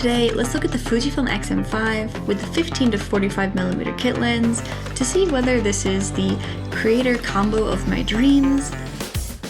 Today, let's look at the Fujifilm X-M5 with the 15 to 45mm kit lens to see whether this is the creator combo of my dreams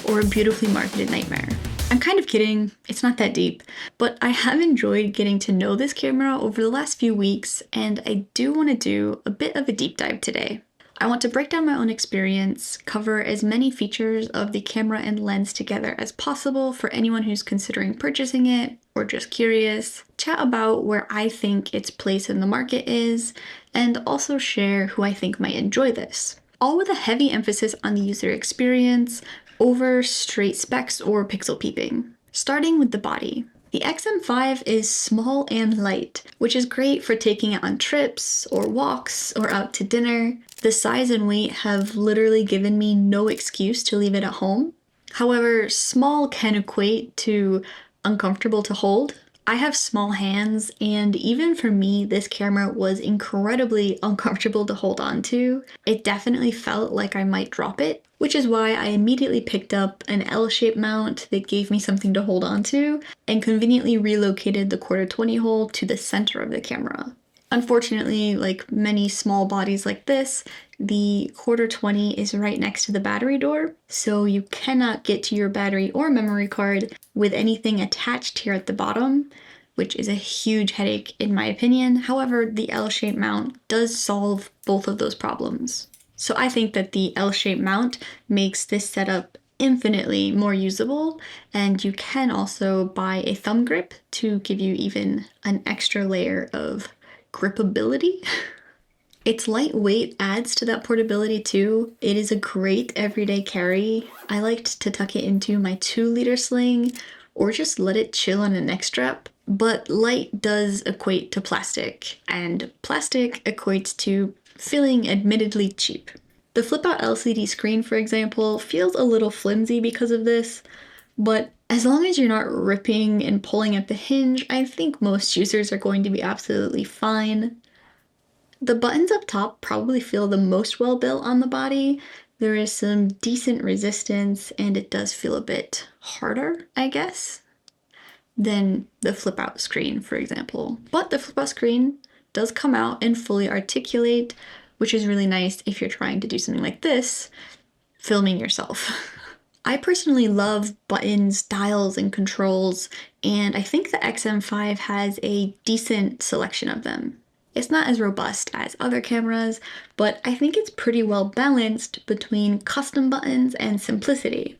or a beautifully marketed nightmare. I'm kind of kidding, it's not that deep, but I have enjoyed getting to know this camera over the last few weeks, and I do want to do a bit of a deep dive today. I want to break down my own experience, cover as many features of the camera and lens together as possible for anyone who's considering purchasing it or just curious, chat about where I think its place in the market is, and also share who I think might enjoy this. All with a heavy emphasis on the user experience over straight specs or pixel peeping. Starting with the body. The X-M5 is small and light, which is great for taking it on trips or walks or out to dinner. The size and weight have literally given me no excuse to leave it at home. However, small can equate to uncomfortable to hold. I have small hands, and even for me, this camera was incredibly uncomfortable to hold on to. It definitely felt like I might drop it, which is why I immediately picked up an L-shaped mount that gave me something to hold on to, and conveniently relocated the 1/4-20 hole to the center of the camera. Unfortunately, like many small bodies like this, the 1/4-20 is right next to the battery door, so you cannot get to your battery or memory card with anything attached here at the bottom, which is a huge headache in my opinion. However, the L-shaped mount does solve both of those problems. So I think that the L-shaped mount makes this setup infinitely more usable, and you can also buy a thumb grip to give you even an extra layer of gripability. Its lightweight adds to that portability too. It is a great everyday carry. I liked to tuck it into my 2-liter sling or just let it chill on a neck strap, but light does equate to plastic, and plastic equates to feeling admittedly cheap. The flip-out LCD screen, for example, feels a little flimsy because of this, but as long as you're not ripping and pulling at the hinge, I think most users are going to be absolutely fine. The buttons up top probably feel the most well built on the body. There is some decent resistance, and it does feel a bit harder, I guess, than the flip out screen, for example. But the flip out screen does come out and fully articulate, which is really nice if you're trying to do something like this, filming yourself. I personally love buttons, dials, and controls, and I think the X-M5 has a decent selection of them. It's not as robust as other cameras, but I think it's pretty well balanced between custom buttons and simplicity.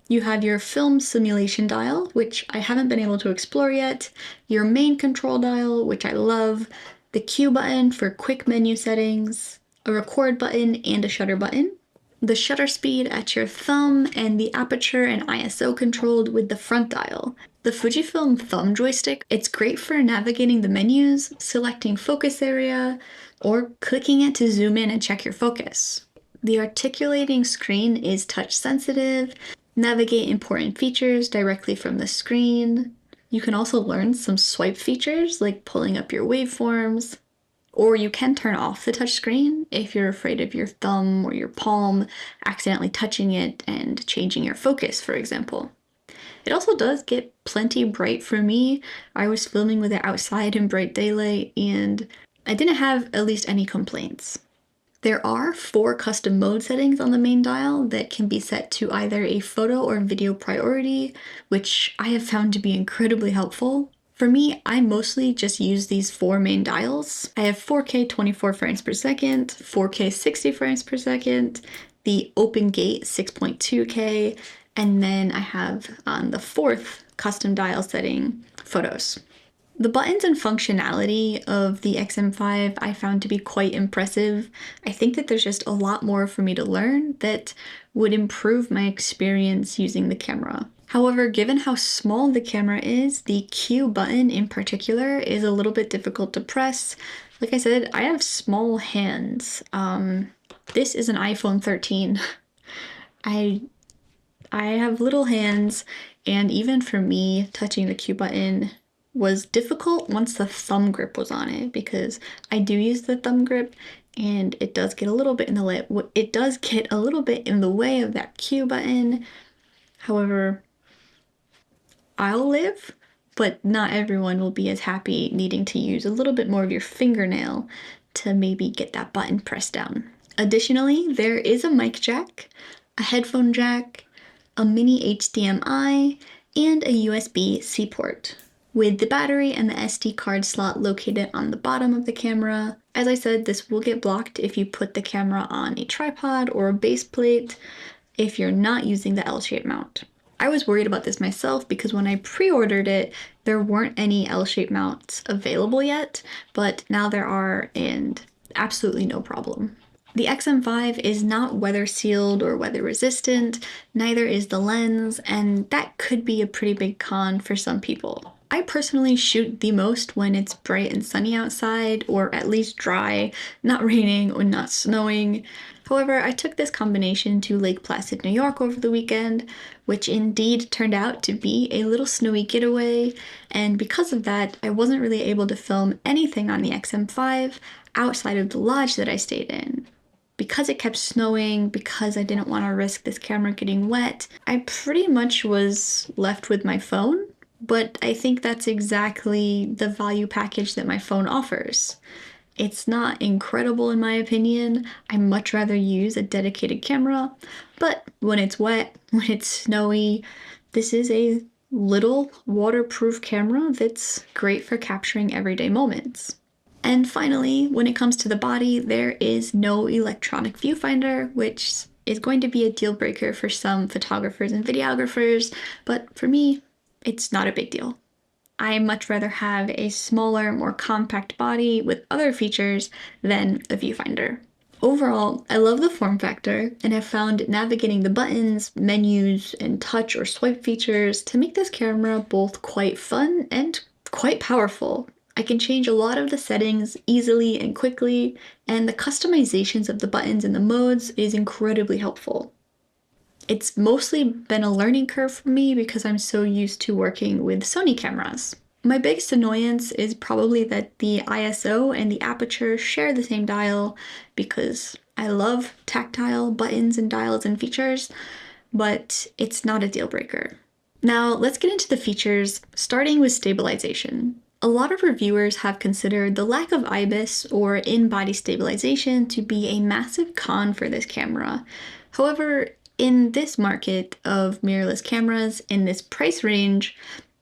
You have your film simulation dial, which I haven't been able to explore yet, your main control dial, which I love, the Q button for quick menu settings, a record button, and a shutter button. The shutter speed at your thumb, and the aperture and ISO controlled with the front dial. The Fujifilm thumb joystick, it's great for navigating the menus, selecting focus area, or clicking it to zoom in and check your focus. The articulating screen is touch sensitive, navigate important features directly from the screen. You can also learn some swipe features like pulling up your waveforms. Or you can turn off the touchscreen if you're afraid of your thumb or your palm accidentally touching it and changing your focus, for example. It also does get plenty bright for me. I was filming with it outside in bright daylight, and I didn't have at least any complaints. There are 4 custom mode settings on the main dial that can be set to either a photo or video priority, which I have found to be incredibly helpful. For me, I mostly just use these 4 main dials. I have 4K 24 frames per second, 4K 60 frames per second, the open gate 6.2K, and then I have on the 4th custom dial setting, photos. The buttons and functionality of the X-M5 I found to be quite impressive. I think that there's just a lot more for me to learn that would improve my experience using the camera. However, given how small the camera is, the Q button in particular is a little bit difficult to press. Like I said, I have small hands. This is an iPhone 13. I have little hands, and even for me, touching the Q button was difficult once the thumb grip was on it, because I do use the thumb grip, and it does get a little bit in the way of that Q button. However, I'll live, but not everyone will be as happy needing to use a little bit more of your fingernail to maybe get that button pressed down. Additionally, there is a mic jack, a headphone jack, a mini HDMI, and a USB-C port, with the battery and the SD card slot located on the bottom of the camera. As I said, this will get blocked if you put the camera on a tripod or a base plate if you're not using the L-shaped mount. I was worried about this myself because when I pre-ordered it, there weren't any L-shaped mounts available yet, but now there are, and absolutely no problem. The X-M5 is not weather sealed or weather resistant, neither is the lens, and that could be a pretty big con for some people. I personally shoot the most when it's bright and sunny outside, or at least dry, not raining or not snowing. However, I took this combination to Lake Placid, New York over the weekend, which indeed turned out to be a little snowy getaway, and because of that, I wasn't really able to film anything on the X-M5 outside of the lodge that I stayed in. Because it kept snowing, because I didn't want to risk this camera getting wet, I pretty much was left with my phone, but I think that's exactly the value package that my phone offers. It's not incredible in my opinion. I much rather use a dedicated camera, but when it's wet, when it's snowy, this is a little waterproof camera that's great for capturing everyday moments. And finally, when it comes to the body, there is no electronic viewfinder, which is going to be a deal breaker for some photographers and videographers, but for me, it's not a big deal. I much rather have a smaller, more compact body with other features than a viewfinder. Overall, I love the form factor, and have found navigating the buttons, menus, and touch or swipe features to make this camera both quite fun and quite powerful. I can change a lot of the settings easily and quickly, and the customizations of the buttons and the modes is incredibly helpful. It's mostly been a learning curve for me because I'm so used to working with Sony cameras. My biggest annoyance is probably that the ISO and the aperture share the same dial, because I love tactile buttons and dials and features, but it's not a deal breaker. Now let's get into the features, starting with stabilization. A lot of reviewers have considered the lack of IBIS or in-body stabilization to be a massive con for this camera. However, in this market of mirrorless cameras in this price range,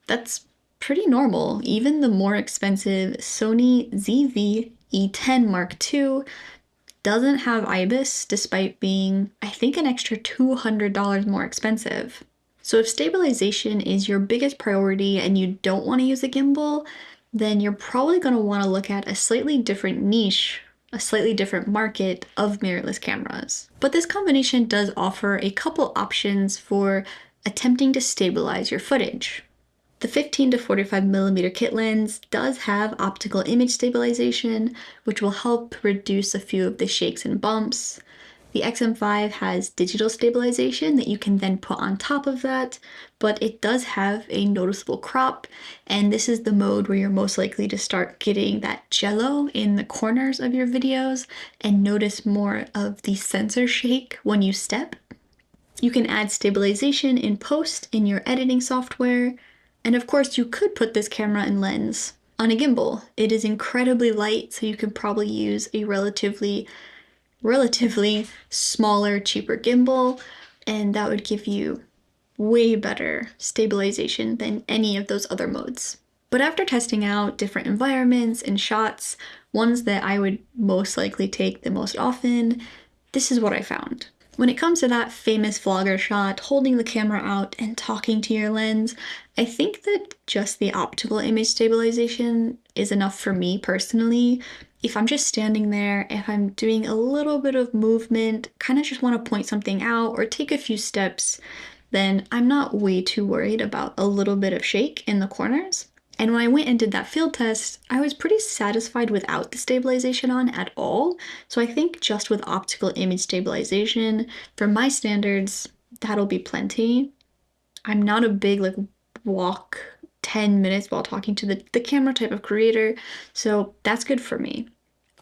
that's pretty normal. Even the more expensive Sony ZV-E10 Mark II doesn't have IBIS despite being, I think, an extra $200 more expensive. So if stabilization is your biggest priority and you don't want to use a gimbal, then you're probably going to want to look at a slightly different niche, a slightly different market of mirrorless cameras. But this combination does offer a couple options for attempting to stabilize your footage. The 15 to 45mm kit lens does have optical image stabilization, which will help reduce a few of the shakes and bumps. The X-M5 has digital stabilization that you can then put on top of that, but it does have a noticeable crop, and this is the mode where you're most likely to start getting that jello in the corners of your videos and notice more of the sensor shake when you step. You can add stabilization in post in your editing software, and of course you could put this camera and lens on a gimbal. It is incredibly light, so you could probably use a relatively smaller, cheaper gimbal, and that would give you way better stabilization than any of those other modes. But after testing out different environments and shots, ones that I would most likely take the most often, this is what I found. When it comes to that famous vlogger shot, holding the camera out and talking to your lens, I think that just the optical image stabilization is enough for me personally. If I'm just standing there, if I'm doing a little bit of movement, kind of just want to point something out or take a few steps, then I'm not way too worried about a little bit of shake in the corners. And when I went and did that field test, I was pretty satisfied without the stabilization on at all. So I think just with optical image stabilization, for my standards, that'll be plenty. I'm not a big walk 10 minutes while talking to the camera type of creator, so that's good for me.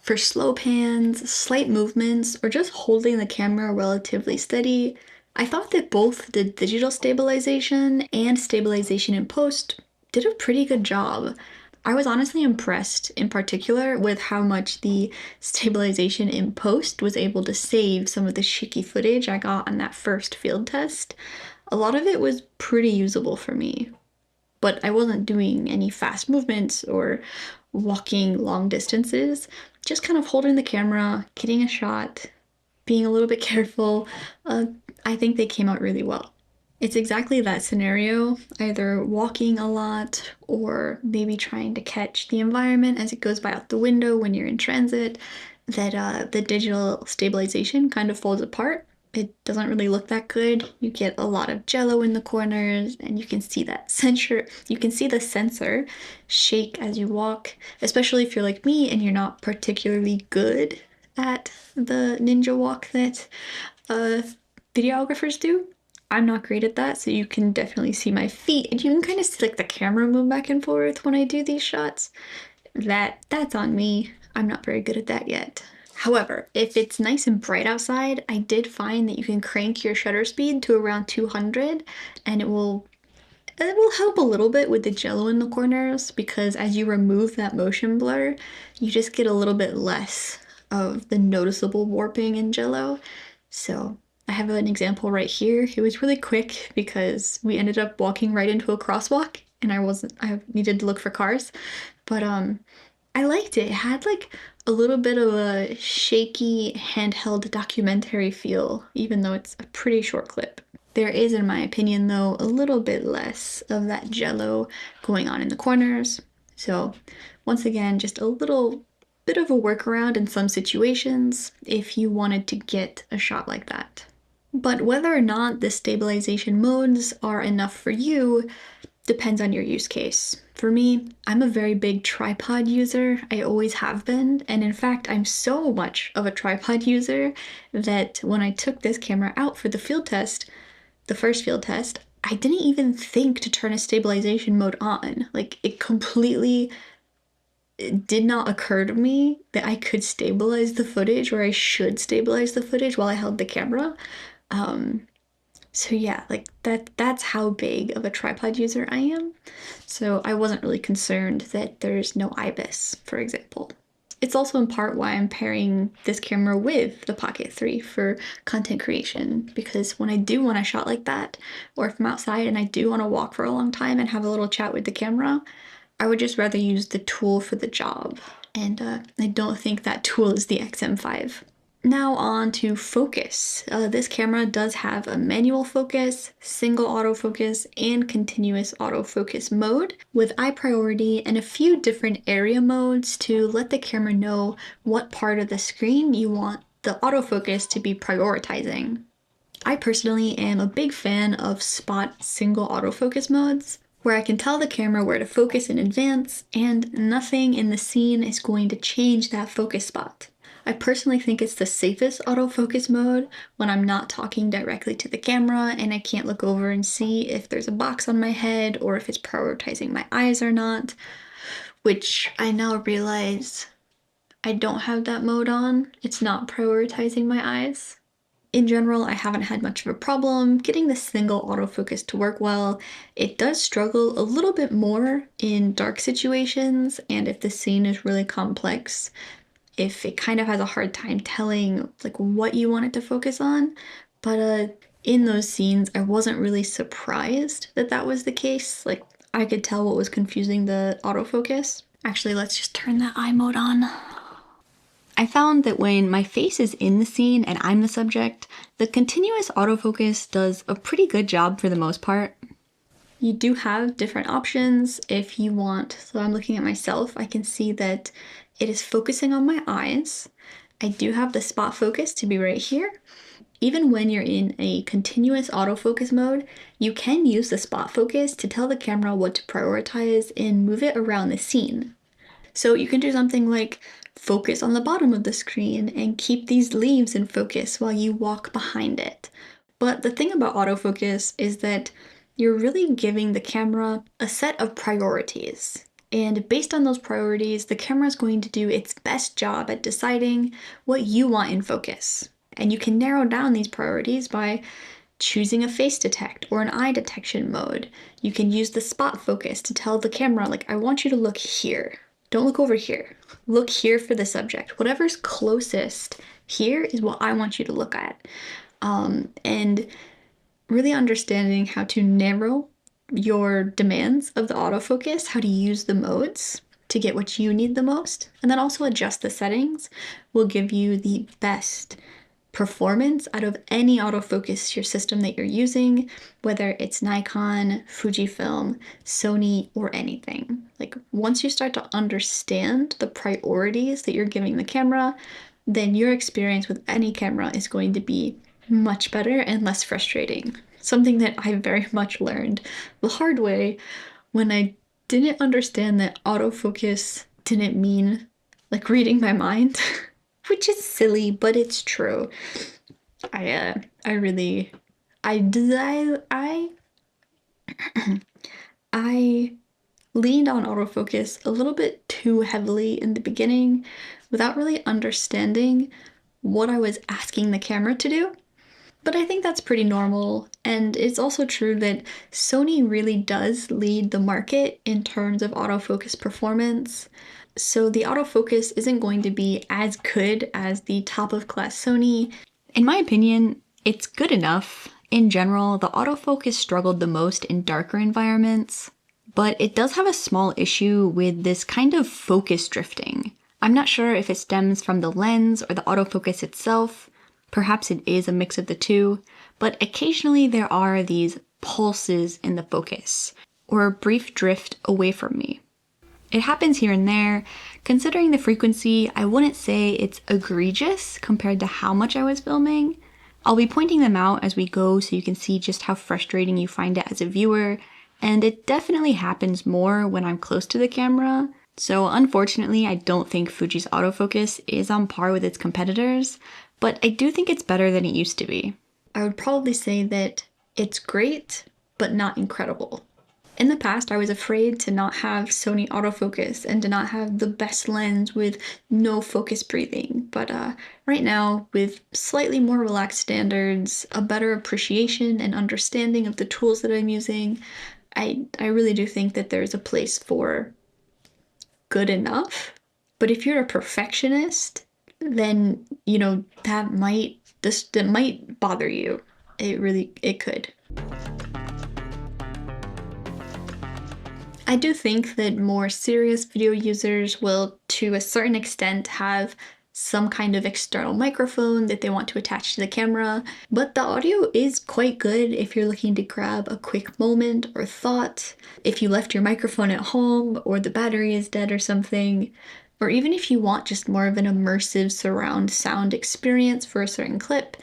For slow pans, slight movements, or just holding the camera relatively steady, I thought that both the digital stabilization and stabilization in post did a pretty good job. I was honestly impressed in particular with how much the stabilization in post was able to save some of the shaky footage I got on that first field test. A lot of it was pretty usable for me, but I wasn't doing any fast movements or walking long distances, just kind of holding the camera, getting a shot, being a little bit careful. I think they came out really well. It's exactly that scenario, either walking a lot or maybe trying to catch the environment as it goes by out the window when you're in transit, that the digital stabilization kind of falls apart. It doesn't really look that good. You get a lot of jello in the corners, and you can see the sensor shake as you walk, especially if you're like me and you're not particularly good at the ninja walk that videographers do. I'm not great at that, so you can definitely see my feet, and you can kind of see like the camera move back and forth when I do these shots. That's on me. I'm not very good at that yet. However, if it's nice and bright outside, I did find that you can crank your shutter speed to around 200, and it will help a little bit with the jello in the corners, because as you remove that motion blur, you just get a little bit less of the noticeable warping in jello. So I have an example right here. It was really quick because we ended up walking right into a crosswalk and I needed to look for cars. But I liked it. It had like a little bit of a shaky handheld documentary feel, even though it's a pretty short clip. There is, in my opinion, though, a little bit less of that jello going on in the corners. So once again, just a little bit of a workaround in some situations if you wanted to get a shot like that. But whether or not the stabilization modes are enough for you depends on your use case. For me, I'm a very big tripod user. I always have been, and in fact, I'm so much of a tripod user that when I took this camera out for the field test, the first field test, I didn't even think to turn a stabilization mode on. Like, it did not occur to me that I could stabilize the footage, or I should stabilize the footage while I held the camera. So yeah, like that's how big of a tripod user I am. So I wasn't really concerned that there's no IBIS, for example. It's also in part why I'm pairing this camera with the Pocket 3 for content creation, because when I do want a shot like that, or if I'm outside and I do want to walk for a long time and have a little chat with the camera, I would just rather use the tool for the job. And I don't think that tool is the X-M5. Now on to focus. This camera does have a manual focus, single autofocus, and continuous autofocus mode with eye priority and a few different area modes to let the camera know what part of the screen you want the autofocus to be prioritizing. I personally am a big fan of spot single autofocus modes, where I can tell the camera where to focus in advance and nothing in the scene is going to change that focus spot. I personally think it's the safest autofocus mode when I'm not talking directly to the camera and I can't look over and see if there's a box on my head or if it's prioritizing my eyes or not, which I now realize I don't have that mode on. It's not prioritizing my eyes. In general, I haven't had much of a problem getting the single autofocus to work well. It does struggle a little bit more in dark situations and if the scene is really complex, if it kind of has a hard time telling like what you want it to focus on. But in those scenes, I wasn't really surprised that that was the case. Like, I could tell what was confusing the autofocus. Actually, let's just turn that eye mode on. I found that when my face is in the scene and I'm the subject, the continuous autofocus does a pretty good job for the most part. You do have different options if you want. So I'm looking at myself, I can see that it is focusing on my eyes. I do have the spot focus to be right here. Even when you're in a continuous autofocus mode, you can use the spot focus to tell the camera what to prioritize and move it around the scene. So you can do something like focus on the bottom of the screen and keep these leaves in focus while you walk behind it. But the thing about autofocus is that you're really giving the camera a set of priorities. And based on those priorities, the camera is going to do its best job at deciding what you want in focus. And you can narrow down these priorities by choosing a face detect or an eye detection mode. You can use the spot focus to tell the camera, like, I want you to look here. Don't look over here. Look here for the subject. Whatever's closest here is what I want you to look at. And really understanding how to narrow your demands of the autofocus, how to use the modes to get what you need the most, and then also adjust the settings will give you the best performance out of any autofocus your system that you're using, whether it's Nikon, Fujifilm, Sony, or anything. Like, once you start to understand the priorities that you're giving the camera, then your experience with any camera is going to be much better and less frustrating. Something that I very much learned the hard way when I didn't understand that autofocus didn't mean like reading my mind. Which is silly, but it's true. I leaned on autofocus a little bit too heavily in the beginning without really understanding what I was asking the camera to do. But I think that's pretty normal, and it's also true that Sony really does lead the market in terms of autofocus performance. So the autofocus isn't going to be as good as the top-of-class Sony. In my opinion, it's good enough. In general, the autofocus struggled the most in darker environments, but it does have a small issue with this kind of focus drifting. I'm not sure if it stems from the lens or the autofocus itself. Perhaps it is a mix of the two, but occasionally there are these pulses in the focus, or a brief drift away from me. It happens here and there. Considering the frequency, I wouldn't say it's egregious compared to how much I was filming. I'll be pointing them out as we go so you can see just how frustrating you find it as a viewer, and it definitely happens more when I'm close to the camera. So unfortunately, I don't think Fuji's autofocus is on par with its competitors, but I do think it's better than it used to be. I would probably say that it's great, but not incredible. In the past, I was afraid to not have Sony autofocus and to not have the best lens with no focus breathing. But right now, with slightly more relaxed standards, a better appreciation and understanding of the tools that I'm using, I really do think that there's a place for good enough. But if you're a perfectionist, then, you know, that might bother you. It could. I do think that more serious video users will, to a certain extent, have some kind of external microphone that they want to attach to the camera, but the audio is quite good if you're looking to grab a quick moment or thought, if you left your microphone at home or the battery is dead or something, or even if you want just more of an immersive surround sound experience for a certain clip,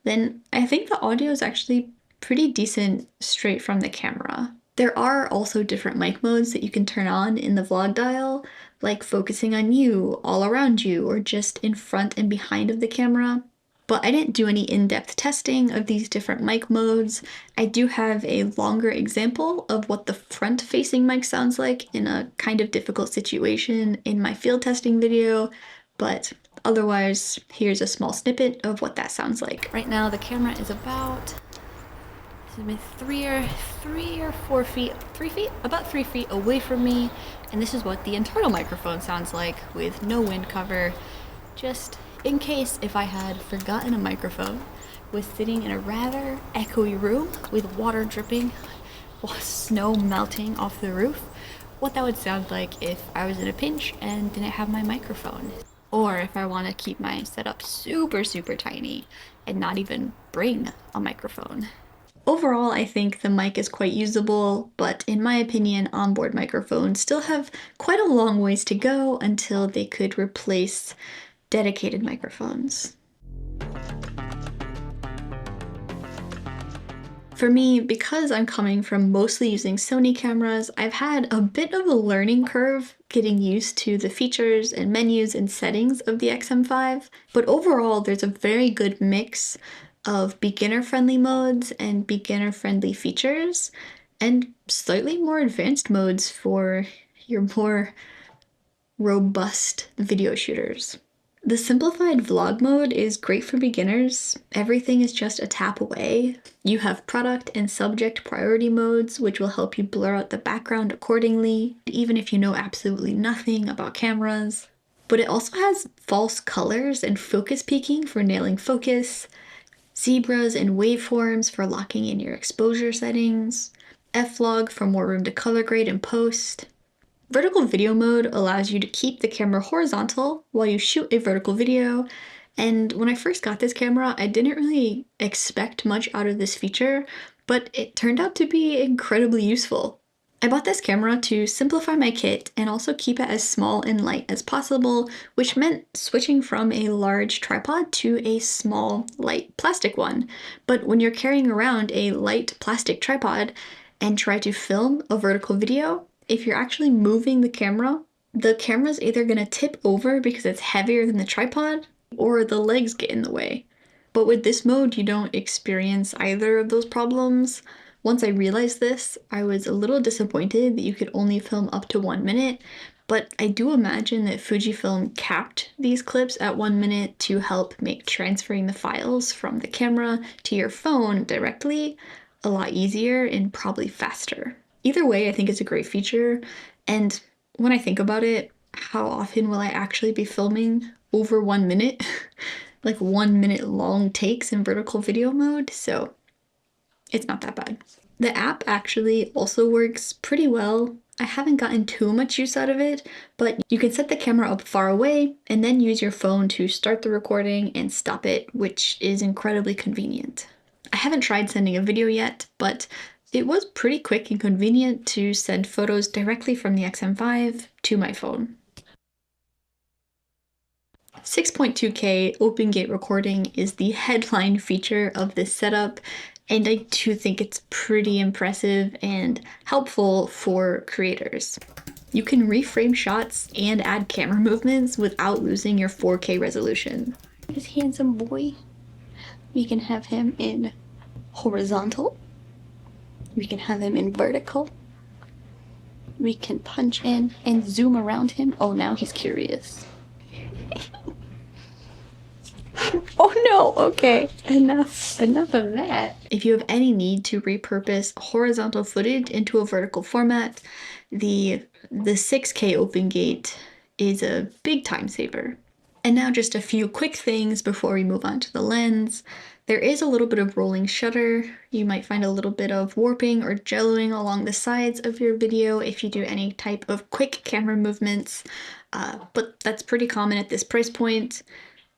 then I think the audio is actually pretty decent straight from the camera. There are also different mic modes that you can turn on in the vlog dial, like focusing on you, all around you, or just in front and behind of the camera. But I didn't do any in-depth testing of these different mic modes. I do have a longer example of what the front-facing mic sounds like in a kind of difficult situation in my field testing video, but otherwise, here's a small snippet of what that sounds like. Right now, the camera is about about 3 feet away from me, and this is what the internal microphone sounds like with no wind cover, just in case if I had forgotten a microphone, was sitting in a rather echoey room with water dripping, snow melting off the roof, what that would sound like if I was in a pinch and didn't have my microphone. Or if I want to keep my setup super tiny and not even bring a microphone. Overall, I think the mic is quite usable, but in my opinion, onboard microphones still have quite a long ways to go until they could replace dedicated microphones. For me, because I'm coming from mostly using Sony cameras, I've had a bit of a learning curve getting used to the features and menus and settings of the X-M5, but overall there's a very good mix of beginner-friendly modes and beginner-friendly features, and slightly more advanced modes for your more robust video shooters. The simplified vlog mode is great for beginners. Everything is just a tap away. You have product and subject priority modes, which will help you blur out the background accordingly, even if you know absolutely nothing about cameras. But it also has false colors and focus peaking for nailing focus, zebras and waveforms for locking in your exposure settings, F-log for more room to color grade and post. Vertical video mode allows you to keep the camera horizontal while you shoot a vertical video, and when I first got this camera, I didn't really expect much out of this feature, but it turned out to be incredibly useful. I bought this camera to simplify my kit and also keep it as small and light as possible, which meant switching from a large tripod to a small, light plastic one. But when you're carrying around a light plastic tripod and try to film a vertical video, if you're actually moving the camera's either gonna tip over because it's heavier than the tripod, or the legs get in the way. But with this mode, you don't experience either of those problems. Once I realized this, I was a little disappointed that you could only film up to 1 minute, but I do imagine that Fujifilm capped these clips at 1 minute to help make transferring the files from the camera to your phone directly a lot easier and probably faster. Either way, I think it's a great feature, and when I think about it, how often will I actually be filming over 1 minute? Like 1 minute long takes in vertical video mode, so it's not that bad. The app actually also works pretty well. I haven't gotten too much use out of it, but you can set the camera up far away and then use your phone to start the recording and stop it, which is incredibly convenient. I haven't tried sending a video yet, but it was pretty quick and convenient to send photos directly from the X-M5 to my phone. 6.2K open gate recording is the headline feature of this setup, and I do think it's pretty impressive and helpful for creators. You can reframe shots and add camera movements without losing your 4K resolution. This handsome boy, we can have him in horizontal. We can have him in vertical. We can punch in and zoom around him. Oh, now he's curious. Oh no, okay, enough of that. If you have any need to repurpose horizontal footage into a vertical format, the 6K open gate is a big time saver. And now just a few quick things before we move on to the lens. There is a little bit of rolling shutter. You might find a little bit of warping or jelloing along the sides of your video if you do any type of quick camera movements, but that's pretty common at this price point.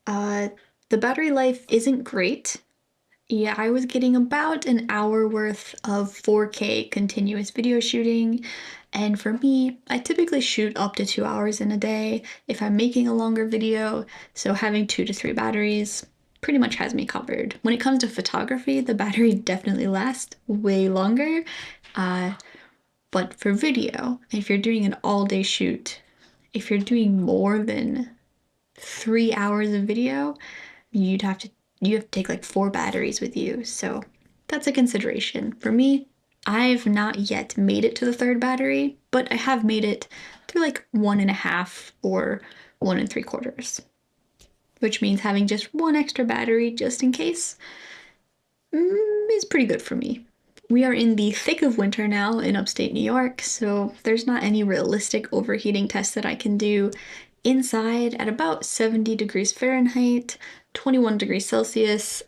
The battery life isn't great. Yeah, I was getting about an hour worth of 4K continuous video shooting, and for me, I typically shoot up to 2 hours in a day if I'm making a longer video, so having 2 to 3 batteries pretty much has me covered. When it comes to photography, the battery definitely lasts way longer, but for video, if you're doing an all-day shoot, if you're doing more than 3 hours of video, you have to take like 4 batteries with you, so that's a consideration. For me, I've not yet made it to the 3rd battery, but I have made it through like 1.5 or 1 3/4, which means having just 1 extra battery just in case is pretty good for me. We are in the thick of winter now in upstate New York, so there's not any realistic overheating tests that I can do inside at about 70 degrees Fahrenheit, 21 degrees Celsius.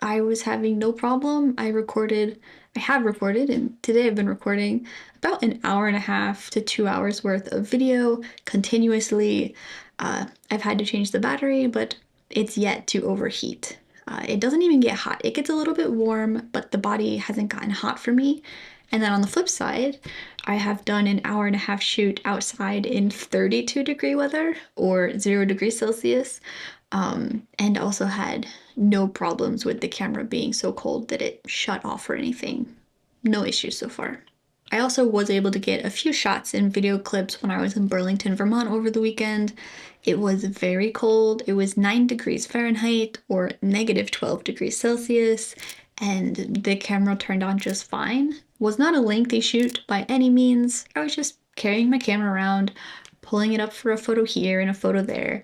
I was having no problem. I have recorded, and today I've been recording about 1.5 hours to 2 hours worth of video continuously. I've had to change the battery, but it's yet to overheat. It doesn't even get hot. It gets a little bit warm, but the body hasn't gotten hot for me. And then on the flip side, I have done 1.5 hour shoot outside in 32 degree weather or 0 degrees Celsius, and also had no problems with the camera being so cold that it shut off or anything. No issues so far. I also was able to get a few shots and video clips when I was in Burlington, Vermont over the weekend. It was very cold. It was 9 degrees Fahrenheit or -12 degrees Celsius, and the camera turned on just fine. Was not a lengthy shoot by any means. I was just carrying my camera around, pulling it up for a photo here and a photo there.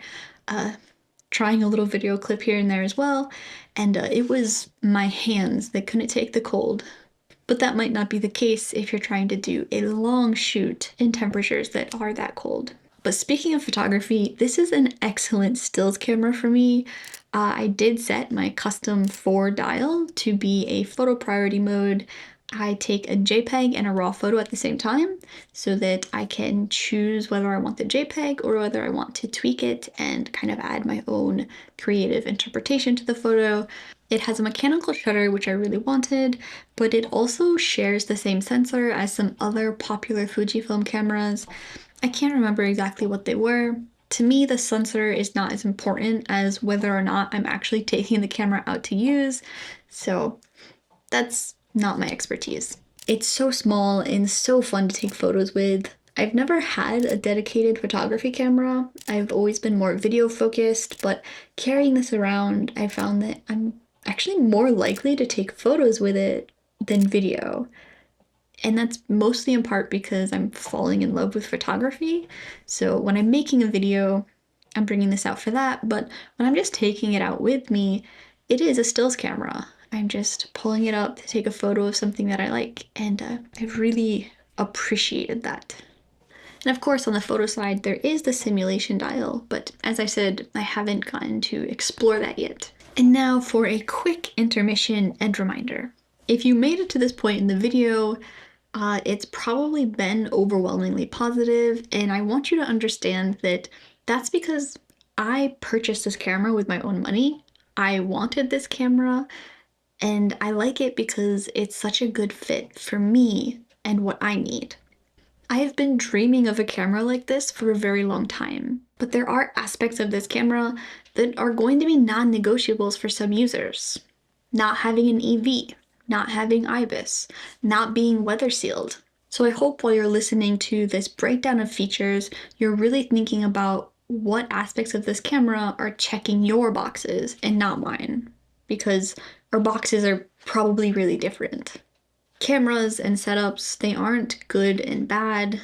trying a little video clip here and there as well, and it was my hands that couldn't take the cold. But that might not be the case if you're trying to do a long shoot in temperatures that are that cold. But speaking of photography, this is an excellent stills camera for me. I did set my custom 4 dial to be a photo priority mode. I take a JPEG and a RAW photo at the same time so that I can choose whether I want the JPEG or whether I want to tweak it and kind of add my own creative interpretation to the photo. It has a mechanical shutter, which I really wanted, but it also shares the same sensor as some other popular Fujifilm cameras. I can't remember exactly what they were. To me, the sensor is not as important as whether or not I'm actually taking the camera out to use, so that's not my expertise. It's so small and so fun to take photos with. I've never had a dedicated photography camera. I've always been more video focused, but carrying this around, I found that I'm actually more likely to take photos with it than video. And that's mostly in part because I'm falling in love with photography. So when I'm making a video, I'm bringing this out for that. But when I'm just taking it out with me, it is a stills camera. I'm just pulling it up to take a photo of something that I like. And I've really appreciated that. And of course, on the photo side, there is the simulation dial. But as I said, I haven't gotten to explore that yet. And now for a quick intermission and reminder. If you made it to this point in the video, it's probably been overwhelmingly positive, and I want you to understand that that's because I purchased this camera with my own money. I wanted this camera, and I like it because it's such a good fit for me and what I need. I have been dreaming of a camera like this for a very long time, but there are aspects of this camera that are going to be non-negotiables for some users. Not having an EV, not having IBIS, not being weather sealed. So I hope while you're listening to this breakdown of features, you're really thinking about what aspects of this camera are checking your boxes and not mine, because our boxes are probably really different. Cameras and setups, they aren't good and bad,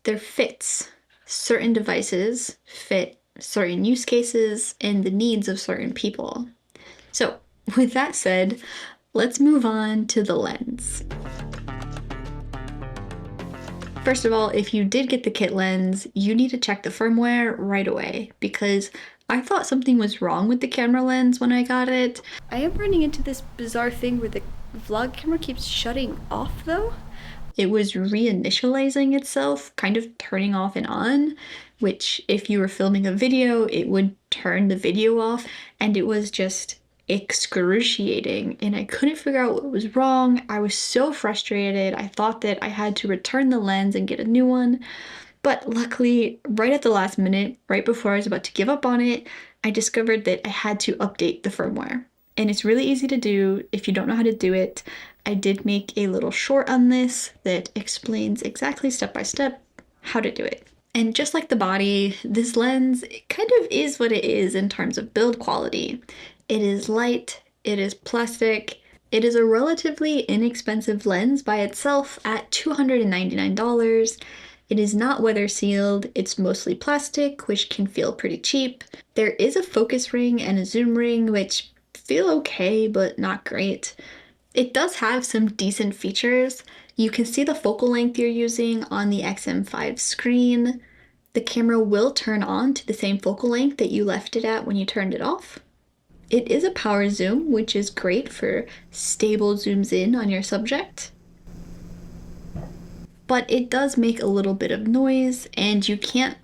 they're fits. Certain devices fit certain use cases and the needs of certain people. So with that said, let's move on to the lens. First of all, if you did get the kit lens, you need to check the firmware right away because I thought something was wrong with the camera lens when I got it. I am running into this bizarre thing where the vlog camera keeps shutting off though. It was reinitializing itself, kind of turning off and on, which if you were filming a video, it would turn the video off, and it was just excruciating, and I couldn't figure out what was wrong. I was so frustrated. I thought that I had to return the lens and get a new one, but luckily, right at the last minute, right before I was about to give up on it, I discovered that I had to update the firmware. And it's really easy to do if you don't know how to do it. I did make a little short on this that explains exactly step by step how to do it. And just like the body, this lens kind of is what it is in terms of build quality. It is light, it is plastic, it is a relatively inexpensive lens by itself at $299. It is not weather sealed, it's mostly plastic, which can feel pretty cheap. There is a focus ring and a zoom ring, which feel okay, but not great. It does have some decent features. You can see the focal length you're using on the X-M5 screen. The camera will turn on to the same focal length that you left it at when you turned it off. It is a power zoom, which is great for stable zooms in on your subject. But it does make a little bit of noise, and you can't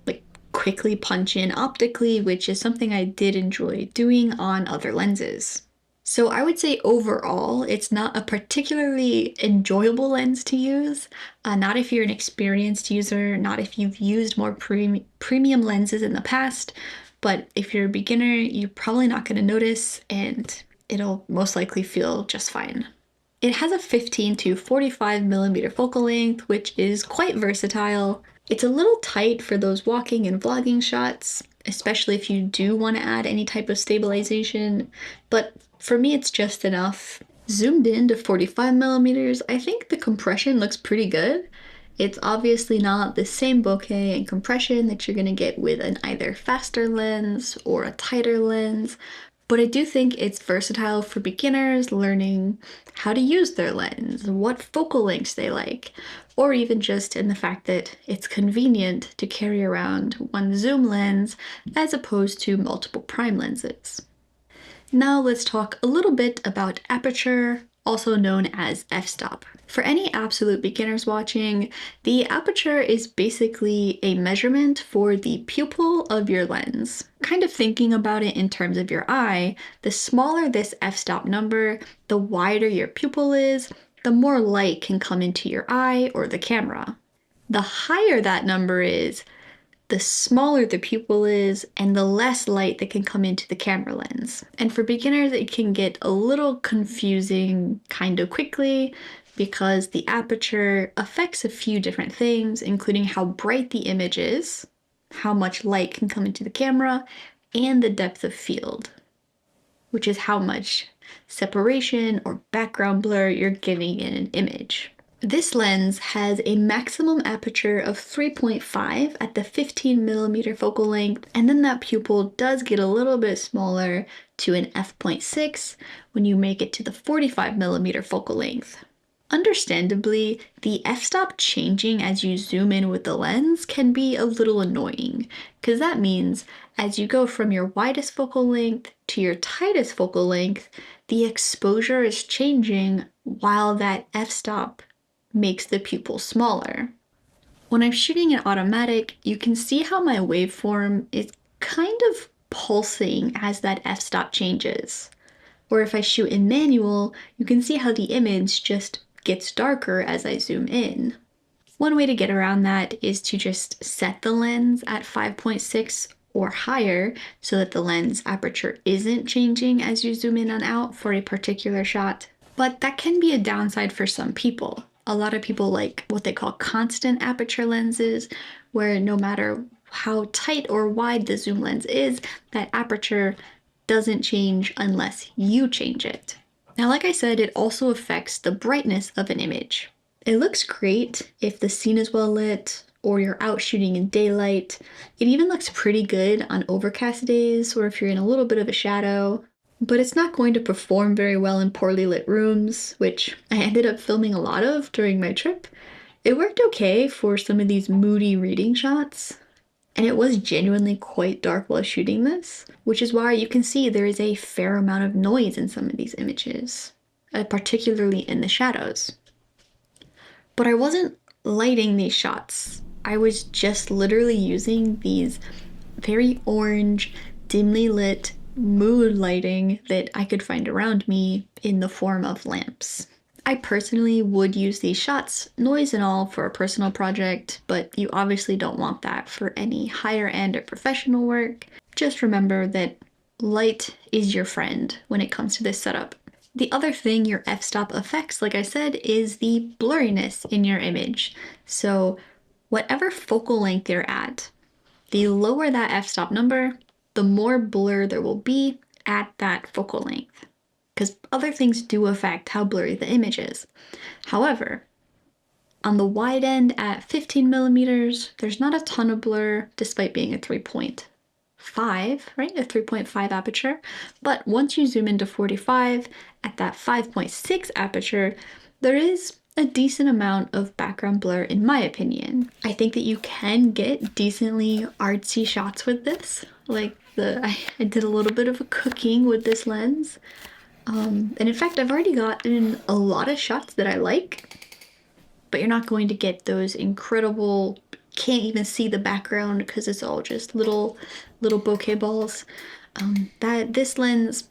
quickly punch in optically, which is something I did enjoy doing on other lenses. So I would say overall, it's not a particularly enjoyable lens to use. Not if you're an experienced user, not if you've used more premium lenses in the past, but if you're a beginner, you're probably not going to notice, and it'll most likely feel just fine. It has a 15 to 45 millimeter focal length, which is quite versatile. It's a little tight for those walking and vlogging shots, especially if you do want to add any type of stabilization, but for me it's just enough. Zoomed in to 45 millimeters, I think the compression looks pretty good. It's obviously not the same bokeh and compression that you're gonna get with an either faster lens or a tighter lens, but I do think it's versatile for beginners learning how to use their lens, what focal lengths they like, or even just in the fact that it's convenient to carry around one zoom lens as opposed to multiple prime lenses. Now let's talk a little bit about aperture, also known as f-stop. For any absolute beginners watching, the aperture is basically a measurement for the pupil of your lens. Kind of thinking about it in terms of your eye, the smaller this f-stop number, the wider your pupil is, the more light can come into your eye or the camera. The higher that number is, the smaller the pupil is and the less light that can come into the camera lens. And for beginners, it can get a little confusing kind of quickly because the aperture affects a few different things, including how bright the image is, how much light can come into the camera, and the depth of field, which is how much separation or background blur you're giving in an image. This lens has a maximum aperture of 3.5 at the 15mm focal length, and then that pupil does get a little bit smaller to an f.6 when you make it to the 45mm focal length. Understandably, the f-stop changing as you zoom in with the lens can be a little annoying, because that means as you go from your widest focal length to your tightest focal length, the exposure is changing while that f-stop makes the pupil smaller. When I'm shooting in automatic, you can see how my waveform is kind of pulsing as that f-stop changes. Or if I shoot in manual, you can see how the image just gets darker as I zoom in. One way to get around that is to just set the lens at 5.6 or higher so that the lens aperture isn't changing as you zoom in and out for a particular shot. But that can be a downside for some people. A lot of people like what they call constant aperture lenses, where no matter how tight or wide the zoom lens is, that aperture doesn't change unless you change it. Now, like I said, it also affects the brightness of an image. It looks great if the scene is well lit or you're out shooting in daylight. It even looks pretty good on overcast days or if you're in a little bit of a shadow. But it's not going to perform very well in poorly lit rooms, which I ended up filming a lot of during my trip. It worked okay for some of these moody reading shots, and it was genuinely quite dark while shooting this, which is why you can see there is a fair amount of noise in some of these images, particularly in the shadows. But I wasn't lighting these shots. I was just literally using these very orange, dimly lit mood lighting that I could find around me in the form of lamps. I personally would use these shots, noise and all, for a personal project, but you obviously don't want that for any higher end or professional work. Just remember that light is your friend when it comes to this setup. The other thing your f-stop affects, like I said, is the blurriness in your image. So whatever focal length you're at, the lower that f-stop number, the more blur there will be at that focal length, because other things do affect how blurry the image is. However, on the wide end at 15mm, there's not a ton of blur despite being a 3.5, right? A 3.5 aperture. But once you zoom into 45 at that 5.6 aperture, there is a decent amount of background blur in my opinion. I think that you can get decently artsy shots with this. Like I did a little bit of a cooking with this lens. And in fact, I've already gotten a lot of shots that I like, but you're not going to get those incredible, can't even see the background because it's all just little bokeh balls. This lens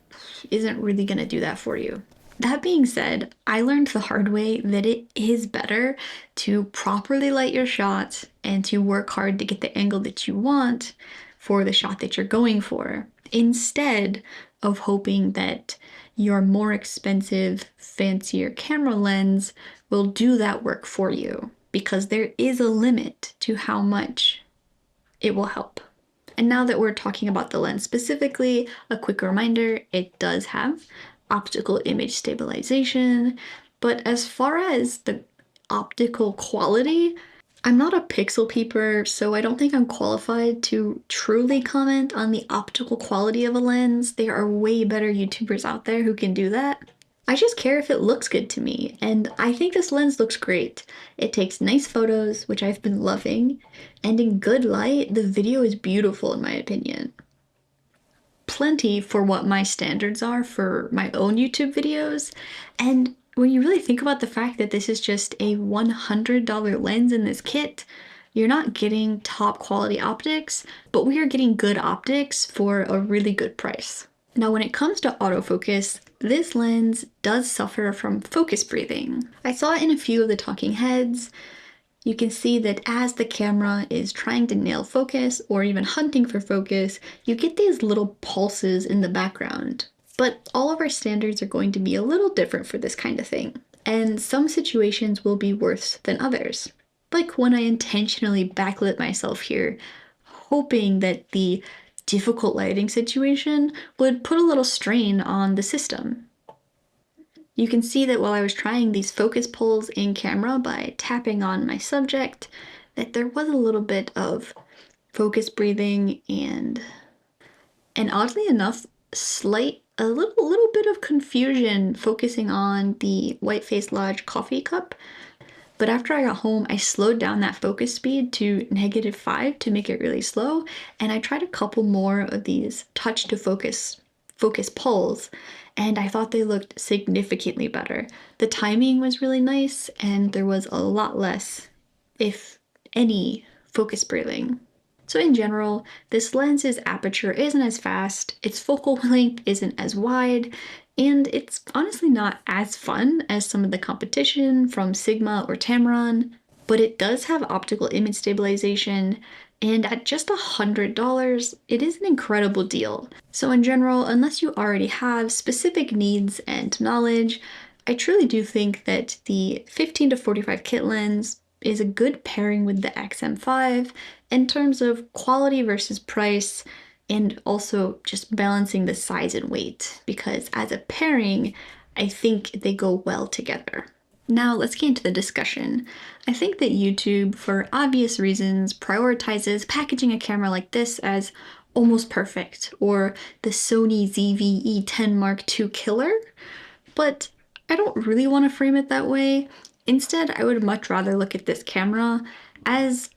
isn't really gonna do that for you. That being said, I learned the hard way that it is better to properly light your shot and to work hard to get the angle that you want for the shot that you're going for, instead of hoping that your more expensive, fancier camera lens will do that work for you, because there is a limit to how much it will help. And now that we're talking about the lens specifically, a quick reminder, it does have optical image stabilization, but as far as the optical quality, I'm not a pixel peeper, so I don't think I'm qualified to truly comment on the optical quality of a lens. There are way better YouTubers out there who can do that. I just care if it looks good to me, and I think this lens looks great. It takes nice photos, which I've been loving, and in good light, the video is beautiful in my opinion. Plenty for what my standards are for my own YouTube videos, and when you really think about the fact that this is just a $100 lens in this kit, you're not getting top quality optics, but we are getting good optics for a really good price. Now, when it comes to autofocus, this lens does suffer from focus breathing. I saw it in a few of the talking heads. You can see that as the camera is trying to nail focus or even hunting for focus, you get these little pulses in the background. But all of our standards are going to be a little different for this kind of thing, and some situations will be worse than others. Like when I intentionally backlit myself here, hoping that the difficult lighting situation would put a little strain on the system. You can see that while I was trying these focus pulls in camera by tapping on my subject, that there was a little bit of focus breathing and oddly enough, a little bit of confusion focusing on the White Face Lodge coffee cup. But after I got home, I slowed down that focus speed to -5 to make it really slow, and I tried a couple more of these touch to focus pulls, and I thought they looked significantly better. The timing was really nice, and there was a lot less, if any, focus breathing. So in general, this lens's aperture isn't as fast, its focal length isn't as wide, and it's honestly not as fun as some of the competition from Sigma or Tamron, but it does have optical image stabilization, and at just $100, it is an incredible deal. So in general, unless you already have specific needs and knowledge, I truly do think that the 15 to 45 kit lens is a good pairing with the X-M5 in terms of quality versus price, and also just balancing the size and weight, because as a pairing, I think they go well together. Now let's get into the discussion. I think that YouTube, for obvious reasons, prioritizes packaging a camera like this as almost perfect, or the Sony ZV-E10 Mark II killer, but I don't really want to frame it that way. Instead, I would much rather look at this camera as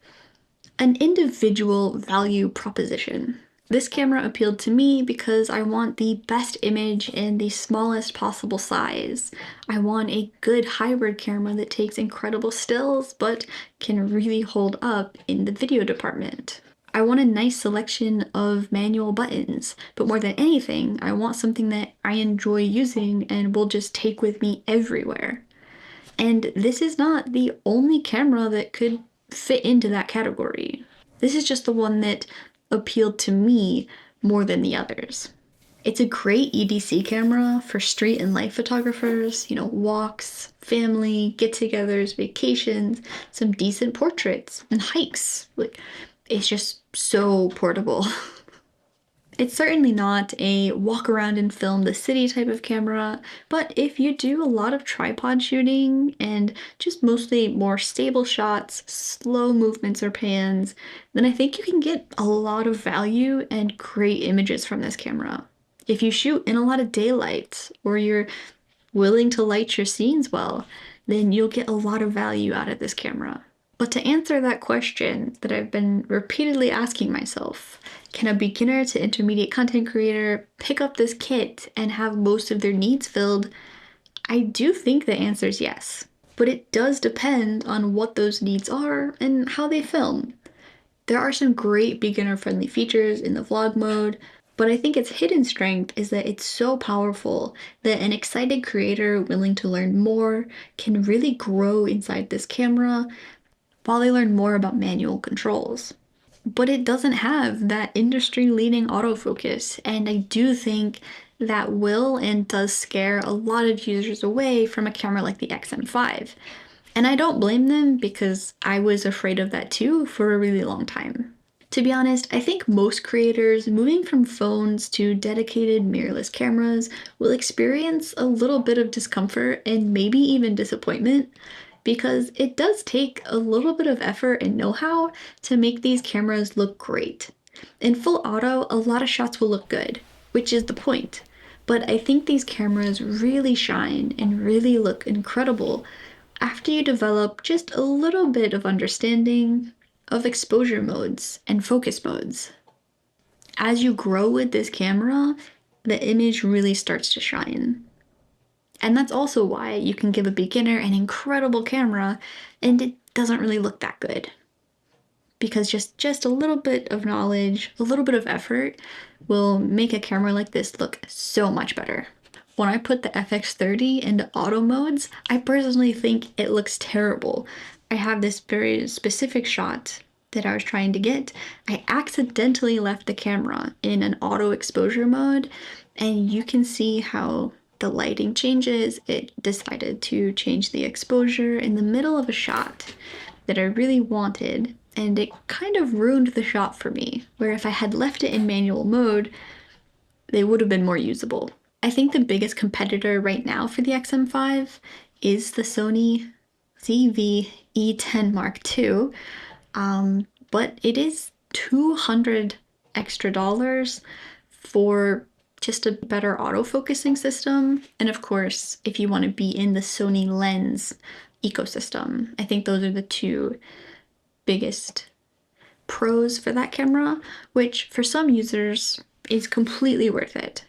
an individual value proposition. This camera appealed to me because I want the best image in the smallest possible size. I want a good hybrid camera that takes incredible stills but can really hold up in the video department. I want a nice selection of manual buttons, but more than anything, I want something that I enjoy using and will just take with me everywhere. And this is not the only camera that could fit into that category. This is just the one that appealed to me more than the others. It's a great EDC camera for street and life photographers, walks, family, get-togethers, vacations, some decent portraits, and hikes. It's just so portable. It's certainly not a walk around and film the city type of camera, but if you do a lot of tripod shooting and just mostly more stable shots, slow movements or pans, then I think you can get a lot of value and great images from this camera. If you shoot in a lot of daylight or you're willing to light your scenes well, then you'll get a lot of value out of this camera. But to answer that question that I've been repeatedly asking myself, can a beginner to intermediate content creator pick up this kit and have most of their needs filled? I do think the answer is yes, but it does depend on what those needs are and how they film. There are some great beginner-friendly features in the vlog mode, but I think its hidden strength is that it's so powerful that an excited creator willing to learn more can really grow inside this camera while they learn more about manual controls. But it doesn't have that industry-leading autofocus, and I do think that will and does scare a lot of users away from a camera like the X-M5. And I don't blame them, because I was afraid of that too for a really long time. To be honest, I think most creators moving from phones to dedicated mirrorless cameras will experience a little bit of discomfort and maybe even disappointment, because it does take a little bit of effort and know-how to make these cameras look great. In full auto, a lot of shots will look good, which is the point. But I think these cameras really shine and really look incredible after you develop just a little bit of understanding of exposure modes and focus modes. As you grow with this camera, the image really starts to shine. And that's also why you can give a beginner an incredible camera and it doesn't really look that good. Because just a little bit of knowledge, a little bit of effort will make a camera like this look so much better. When I put the FX30 into auto modes, I personally think it looks terrible. I have this very specific shot that I was trying to get. I accidentally left the camera in an auto exposure mode, and you can see how the lighting changes. It decided to change the exposure in the middle of a shot that I really wanted, and it kind of ruined the shot for me, where if I had left it in manual mode, they would have been more usable. I think the biggest competitor right now for the X-M5 is the Sony ZV-E10 Mark II, but it is $200 extra for just a better autofocusing system. And of course, if you want to be in the Sony lens ecosystem, I think those are the two biggest pros for that camera, which for some users is completely worth it.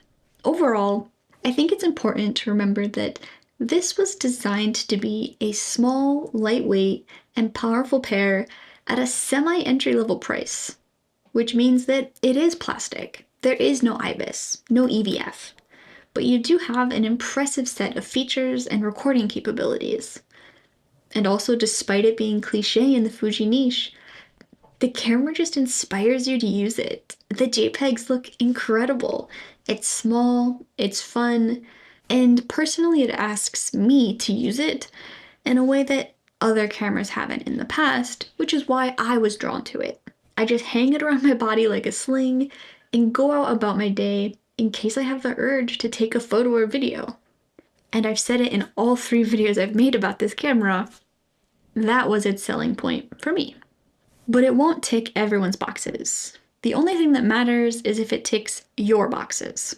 Overall, I think it's important to remember that this was designed to be a small, lightweight, and powerful pair at a semi-entry level price, which means that it is plastic. There is no IBIS, no EVF, but you do have an impressive set of features and recording capabilities. And also, despite it being cliche in the Fuji niche, the camera just inspires you to use it. The JPEGs look incredible. It's small, it's fun, and personally it asks me to use it in a way that other cameras haven't in the past, which is why I was drawn to it. I just hang it around my body like a sling and go out about my day in case I have the urge to take a photo or video. And I've said it in all 3 videos I've made about this camera, that was its selling point for me. But it won't tick everyone's boxes. The only thing that matters is if it ticks your boxes.